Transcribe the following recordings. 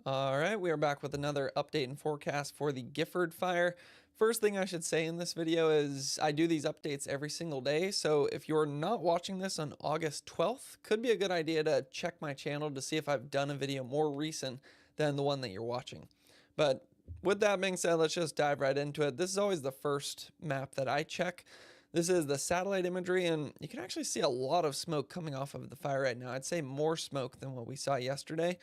All right, we are back with another update and forecast for the Gifford fire. First thing I should say in this video is I do these updates every single day, so if you're not watching this on August 12th, could be a good idea to check my channel to see if I've done a video more recent than the one that you're watching. But with that being said, let's just dive right into it. This is always the first map that I check. This is the satellite imagery, and you can actually see a lot of smoke coming off of the fire right now. I'd say more smoke than what we saw yesterday.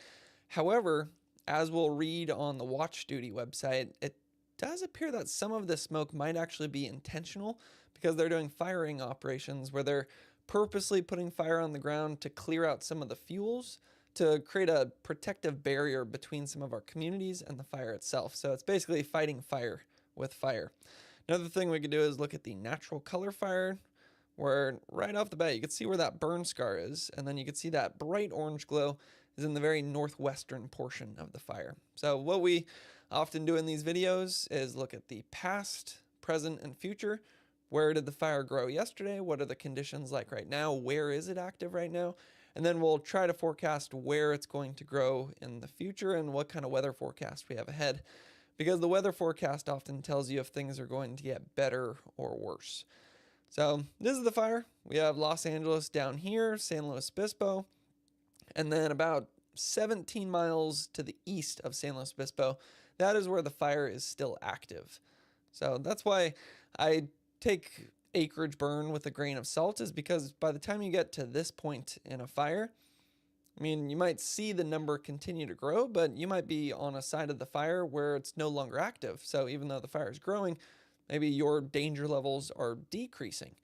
However, as we'll read on the Watch Duty website, it does appear that some of the smoke might actually be intentional because they're doing firing operations where they're purposely putting fire on the ground to clear out some of the fuels to create a protective barrier between some of our communities and the fire itself. So it's basically fighting fire with fire. Another thing we could do is look at the natural color fire, where right off the bat you can see where that burn scar is, and then you can see that bright orange glow is in the very northwestern portion of the fire. So what we often do in these videos is look at the past, present, and future. Where did the fire grow yesterday? What are the conditions like right now? Where is it active right now? And then we'll try to forecast where it's going to grow in the future and what kind of weather forecast we have ahead. Because the weather forecast often tells you if things are going to get better or worse. So this is the fire. We have Los Angeles down here, San Luis Obispo, and then about 17 miles to the east of San Luis Obispo, that is where the fire is still active. So that's why I take acreage burn with a grain of salt, is because by the time you get to this point in a fire, I mean, you might see the number continue to grow, but you might be on a side of the fire where it's no longer active. So even though the fire is growing, maybe your danger levels are decreasing.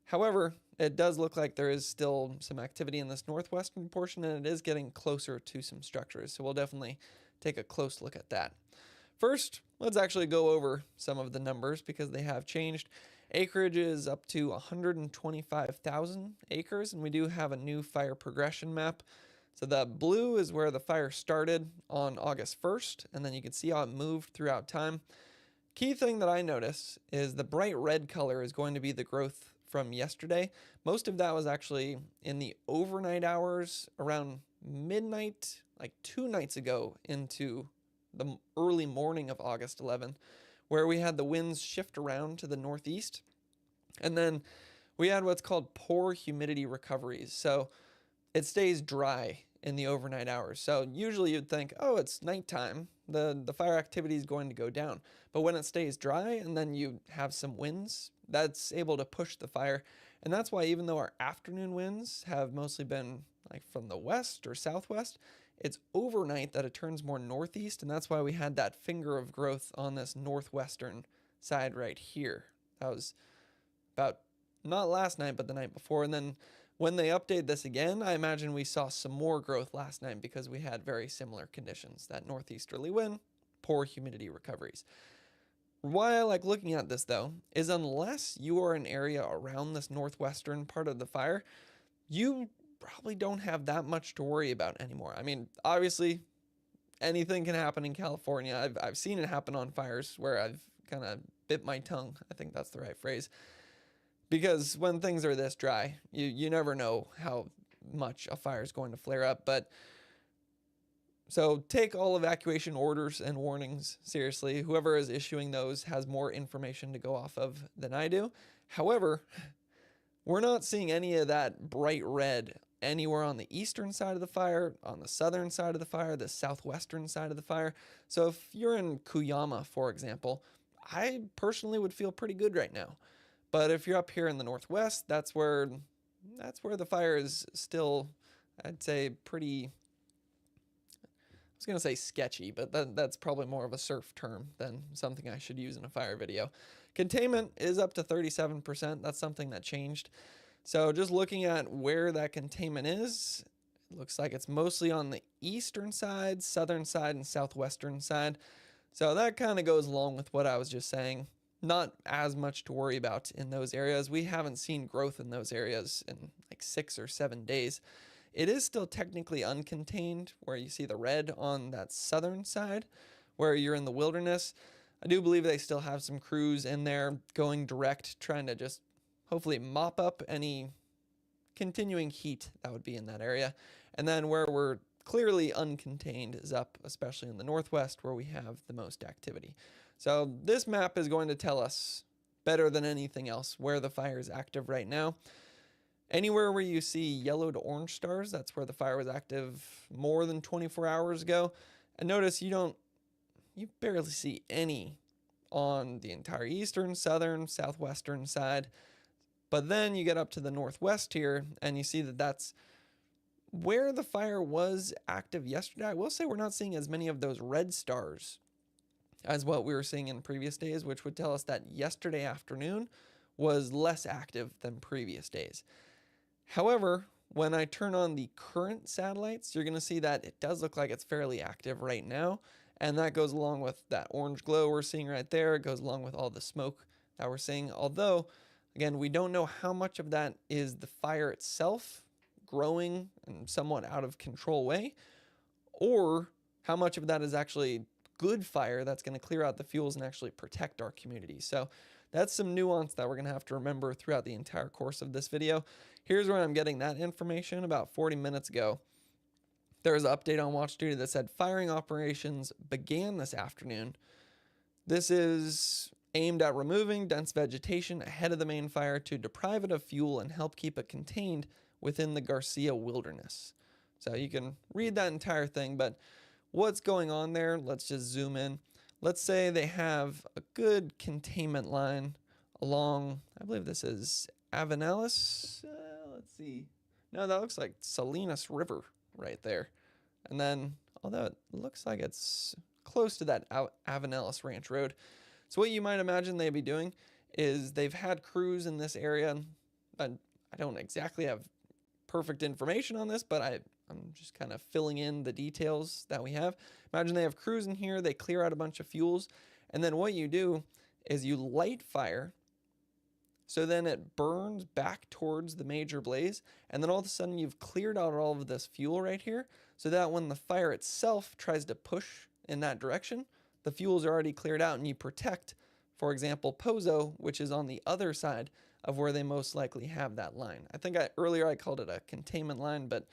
However, it does look like there is still some activity in this northwestern portion, and it is getting closer to some structures. So we'll definitely take a close look at that. First, let's actually go over some of the numbers because they have changed. Acreage is up to 125,000 acres, and we do have a new fire progression map. So the blue is where the fire started on August 1st, and then you can see how it moved throughout time. Key thing that I notice is the bright red color is going to be the growth from yesterday. Most of that was actually in the overnight hours around midnight, like 2 nights ago into the early morning of August 11th, where we had the winds shift around to the northeast. And then we had what's called poor humidity recoveries. So it stays dry in the overnight hours. So usually you'd think, oh, it's nighttime, the fire activity is going to go down. But when it stays dry and then you have some winds, that's able to push the fire. And that's why even though our afternoon winds have mostly been like from the west or southwest, it's overnight that it turns more northeast. And that's why we had that finger of growth on this northwestern side right here. That was about not last night, but the night before. And then when they update this again, I imagine we saw some more growth last night because we had very similar conditions. That northeasterly wind, poor humidity recoveries. Why I like looking at this though, is unless you are an area around this northwestern part of the fire, you probably don't have that much to worry about anymore. I mean, obviously, anything can happen in California. I've seen it happen on fires where I've kind of bit my tongue. I think that's the right phrase. Because when things are this dry, you never know how much a fire is going to flare up. But so take all evacuation orders and warnings seriously. Whoever is issuing those has more information to go off of than I do. However, we're not seeing any of that bright red anywhere on the eastern side of the fire, on the southern side of the fire, the southwestern side of the fire. So if you're in Cuyama, for example, I personally would feel pretty good right now. But if you're up here in the northwest, that's where the fire is still, I'd say, pretty, I was going to say sketchy, but that's probably more of a surf term than something I should use in a fire video. Containment is up to 37%. That's something that changed. So just looking at where that containment is, it looks like it's mostly on the eastern side, southern side, and southwestern side. So that kind of goes along with what I was just saying. Not as much to worry about in those areas. We haven't seen growth in those areas in like 6 or 7 days. It is still technically uncontained, where you see the red on that southern side, where you're in the wilderness. I do believe they still have some crews in there going direct, trying to just hopefully mop up any continuing heat that would be in that area. And then where we're clearly uncontained is up, especially in the northwest where we have the most activity. So this map is going to tell us better than anything else where the fire is active right now. Anywhere where you see yellow to orange stars, that's where the fire was active more than 24 hours ago. And notice you barely see any on the entire eastern, southern, southwestern side. But then you get up to the northwest here and you see that that's where the fire was active yesterday. I will say we're not seeing as many of those red stars as what we were seeing in previous days, which would tell us that yesterday afternoon was less active than previous days. However, when I turn on the current satellites, you're going to see that it does look like it's fairly active right now. And that goes along with that orange glow we're seeing right there. It goes along with all the smoke that we're seeing. Although, again, we don't know how much of that is the fire itself growing in somewhat out of control way, or how much of that is actually good fire that's going to clear out the fuels and actually protect our community. So that's some nuance that we're going to have to remember throughout the entire course of this video. Here's where I'm getting that information. About 40 minutes ago, there was an update on Watch Duty that said firing operations began this afternoon. This is aimed at removing dense vegetation ahead of the main fire to deprive it of fuel and help keep it contained within the Garcia wilderness. So you can read that entire thing, but what's going on there, let's just zoom in. Let's say they have a good containment line along, I believe this is Avenalis. Let's see. No, that looks like Salinas River right there. And then, although it looks like it's close to that Avenalis Ranch Road. So what you might imagine they'd be doing is they've had crews in this area. I don't exactly have perfect information on this, but I'm just kind of filling in the details that we have. Imagine they have crews in here, they clear out a bunch of fuels, and then what you do is you light fire, so then it burns back towards the major blaze, and then all of a sudden you've cleared out all of this fuel right here, so that when the fire itself tries to push in that direction, the fuels are already cleared out, and you protect, for example, Pozo, which is on the other side of where they most likely have that line. I think earlier I called it a containment line, but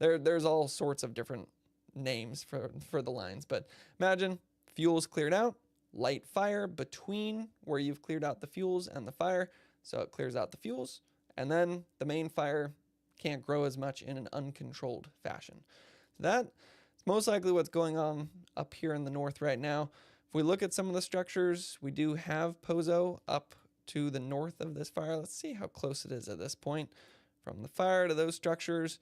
there's all sorts of different names for the lines. But imagine fuels cleared out, light fire between where you've cleared out the fuels and the fire, so it clears out the fuels, and then the main fire can't grow as much in an uncontrolled fashion. So that's most likely what's going on up here in the north right now. If we look at some of the structures, we do have Pozo up to the north of this fire. Let's see how close it is at this point. From the fire to those structures,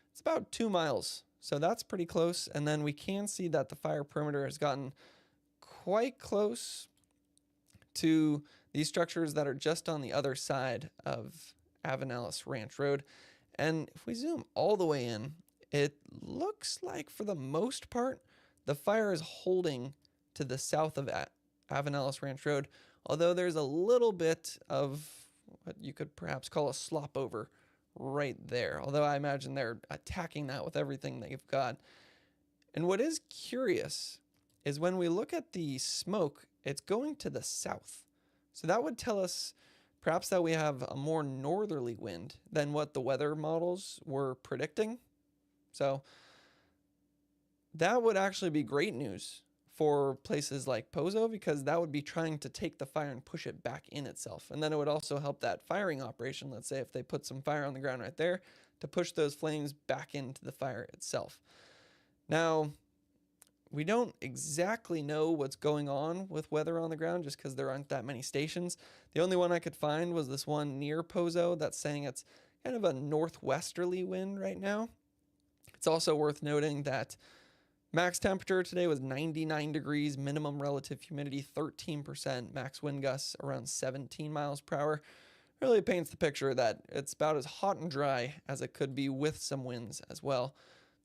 it's about 2 miles. So that's pretty close. And then we can see that the fire perimeter has gotten quite close to these structures that are just on the other side of Avenalis Ranch Road. And if we zoom all the way in, it looks like for the most part, the fire is holding to the south of Avenalis Ranch Road, although there's a little bit of what you could perhaps call a slop over right there, although I imagine they're attacking that with everything they've got. And what is curious is when we look at the smoke, it's going to the south. So that would tell us perhaps that we have a more northerly wind than what the weather models were predicting. So that would actually be great news for places like Pozo, because that would be trying to take the fire and push it back in itself. And then it would also help that firing operation. Let's say if they put some fire on the ground right there to push those flames back into the fire itself. Now, we don't exactly know what's going on with weather on the ground just because there aren't that many stations. The only one I could find was this one near Pozo that's saying it's kind of a northwesterly wind right now. It's also worth noting that max temperature today was 99 degrees, minimum relative humidity 13%, max wind gusts around 17 miles per hour. Really paints the picture that it's about as hot and dry as it could be with some winds as well.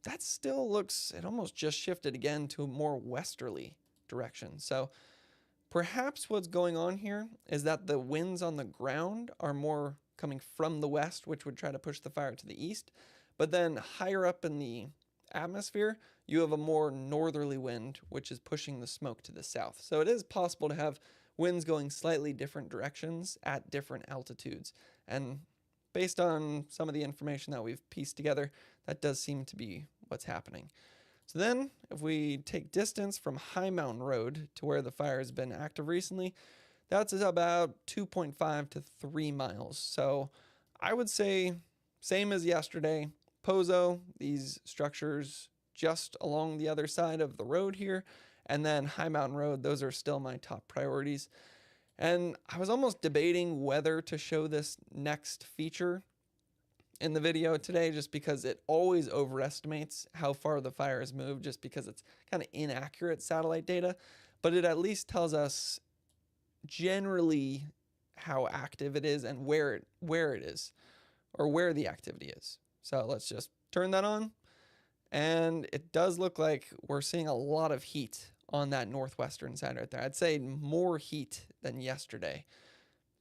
That still looks, it almost just shifted again to a more westerly direction. So perhaps what's going on here is that the winds on the ground are more coming from the west, which would try to push the fire to the east. But then higher up in the atmosphere, you have a more northerly wind, which is pushing the smoke to the south. So it is possible to have winds going slightly different directions at different altitudes. And based on some of the information that we've pieced together, that does seem to be what's happening. So then if we take distance from High Mountain Road to where the fire has been active recently, that's about 2.5 to 3 miles. So I would say same as yesterday. Pozo, these structures just along the other side of the road here, and then High Mountain Road, those are still my top priorities. And I was almost debating whether to show this next feature in the video today, just because it always overestimates how far the fire has moved, just because it's kind of inaccurate satellite data, but it at least tells us generally how active it is and where it is, or where the activity is. So let's just turn that on, and it does look like we're seeing a lot of heat on that northwestern side right there. I'd say more heat than yesterday.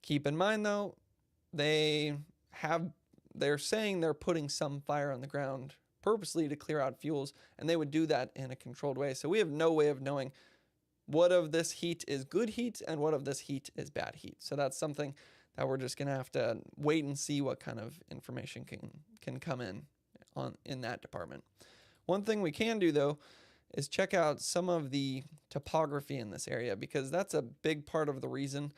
Keep in mind though, they're saying they're putting some fire on the ground purposely to clear out fuels, and they would do that in a controlled way. So we have no way of knowing what of this heat is good heat and what of this heat is bad heat. So that's something that we're just gonna have to wait and see what kind of information can come in that department. One thing we can do though is check out some of the topography in this area, because that's a big part of the reason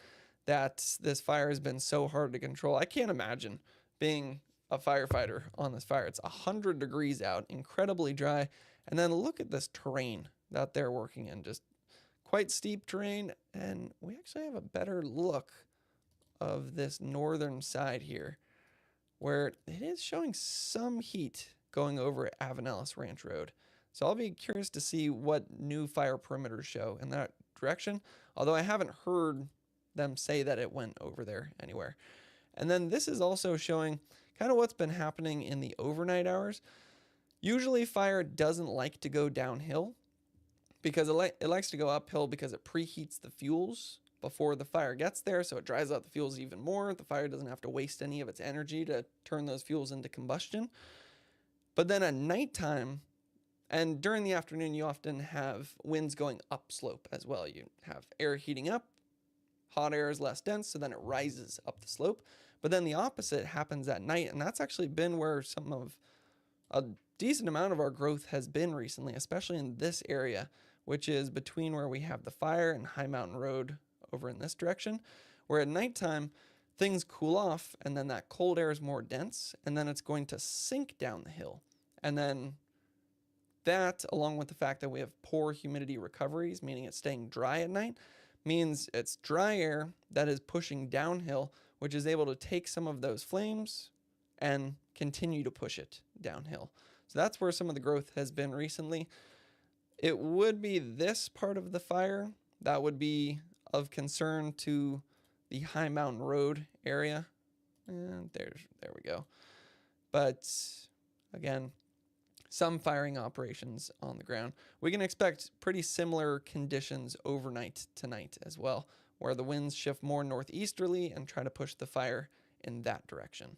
that this fire has been so hard to control. I can't imagine being a firefighter on this fire. It's 100 degrees out, incredibly dry, and then look at this terrain that they're working in, just quite steep terrain. And we actually have a better look of this northern side here, where it is showing some heat going over Avenellis Ranch Road. So I'll be curious to see what new fire perimeters show in that direction, although I haven't heard them say that it went over there anywhere. And then this is also showing kind of what's been happening in the overnight hours. Usually fire doesn't like to go downhill, because it likes to go uphill because it preheats the fuels before the fire gets there, so it dries out the fuels even more. The fire doesn't have to waste any of its energy to turn those fuels into combustion. But then at nighttime and during the afternoon, you often have winds going upslope as well. You have air heating up, hot air is less dense, so then it rises up the slope. But then the opposite happens at night, and that's actually been where a decent amount of our growth has been recently, especially in this area, which is between where we have the fire and High Mountain Road over in this direction, where at nighttime things cool off, and then that cold air is more dense, and then it's going to sink down the hill. And then that, along with the fact that we have poor humidity recoveries, meaning it's staying dry at night, means it's dry air that is pushing downhill, which is able to take some of those flames and continue to push it downhill. So that's where some of the growth has been recently. It would be this part of the fire that would be of concern to the High Mountain Road area. And there we go. But again, some firing operations on the ground. We can expect pretty similar conditions overnight tonight as well, where the winds shift more northeasterly and try to push the fire in that direction.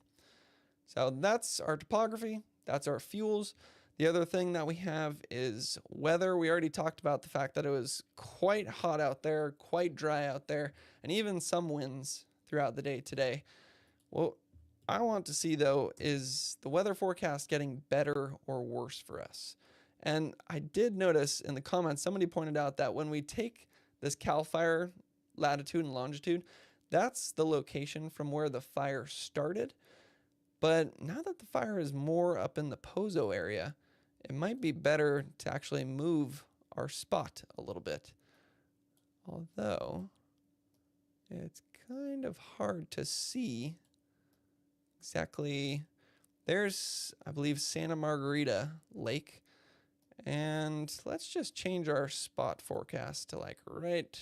So that's our topography, that's our fuels. The other thing that we have is weather. We already talked about the fact that it was quite hot out there, quite dry out there, and even some winds throughout the day today. What I want to see though is the weather forecast getting better or worse for us. And I did notice in the comments, somebody pointed out that when we take this CAL FIRE latitude and longitude, that's the location from where the fire started. But now that the fire is more up in the Pozo area, it might be better to actually move our spot a little bit. Although it's kind of hard to see exactly. There's, I believe, Santa Margarita Lake. And let's just change our spot forecast to like right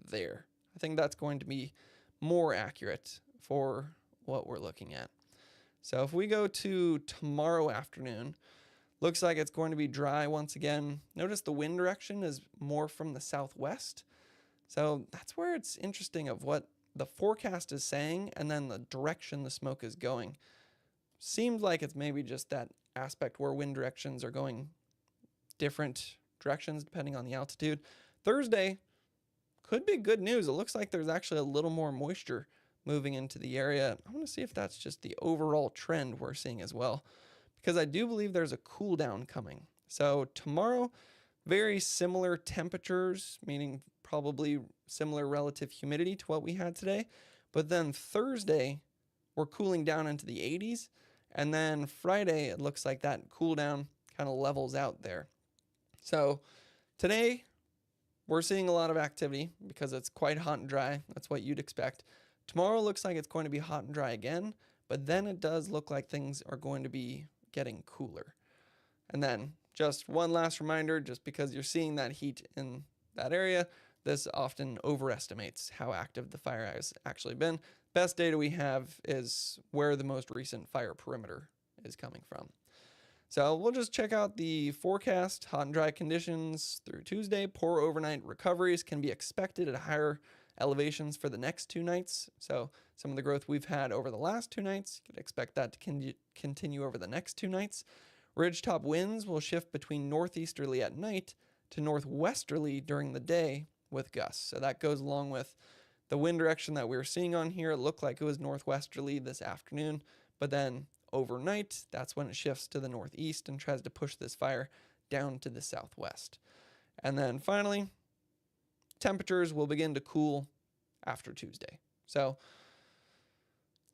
there. I think that's going to be more accurate for what we're looking at. So if we go to tomorrow afternoon, looks like it's going to be dry once again. Notice the wind direction is more from the southwest. So that's where it's interesting of what the forecast is saying and then the direction the smoke is going. Seems like it's maybe just that aspect where wind directions are going different directions depending on the altitude. Thursday could be good news. It looks like there's actually a little more moisture moving into the area. I want to see if that's just the overall trend we're seeing as well. because I do believe there's a cool down coming. So tomorrow, very similar temperatures, meaning probably similar relative humidity to what we had today. But then Thursday, we're cooling down into the 80s. And then Friday, it looks like that cool down kind of levels out there. So today, we're seeing a lot of activity because it's quite hot and dry. That's what you'd expect. Tomorrow looks like it's going to be hot and dry again, but then it does look like things are going to be getting cooler. And then just one last reminder, just because you're seeing that heat in that area, this often overestimates how active the fire has actually been. Best data we have is where the most recent fire perimeter is coming from. So we'll just check out the forecast. Hot and dry conditions through Tuesday. Poor overnight recoveries can be expected at higher elevations for the next 2 nights. So some of the growth we've had over the last 2 nights, you could expect that to continue over the next 2 nights. Ridgetop winds will shift between northeasterly at night to northwesterly during the day with gusts. So that goes along with the wind direction that we were seeing on here. It looked like it was northwesterly this afternoon, but then overnight, that's when it shifts to the northeast and tries to push this fire down to the southwest. And then finally, temperatures will begin to cool after Tuesday. So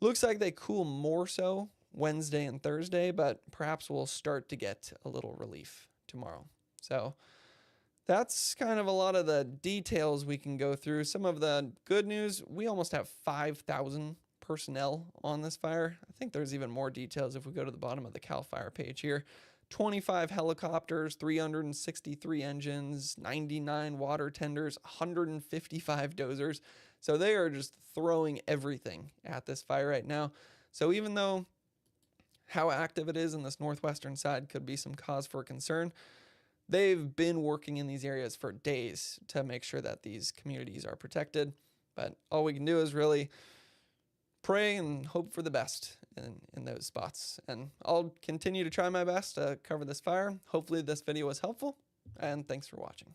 looks like they cool more so Wednesday and Thursday, but perhaps we'll start to get a little relief tomorrow. So that's kind of a lot of the details we can go through. Some of the good news, we almost have 5,000 personnel on this fire. I think there's even more details if we go to the bottom of the CAL FIRE page here. 25 helicopters, 363 engines, 99 water tenders, 155 dozers. So they are just throwing everything at this fire right now. So even though how active it is in this northwestern side could be some cause for concern, they've been working in these areas for days to make sure that these communities are protected. But all we can do is really pray and hope for the best in those spots. And I'll continue to try my best to cover this fire. Hopefully this video was helpful, and thanks for watching.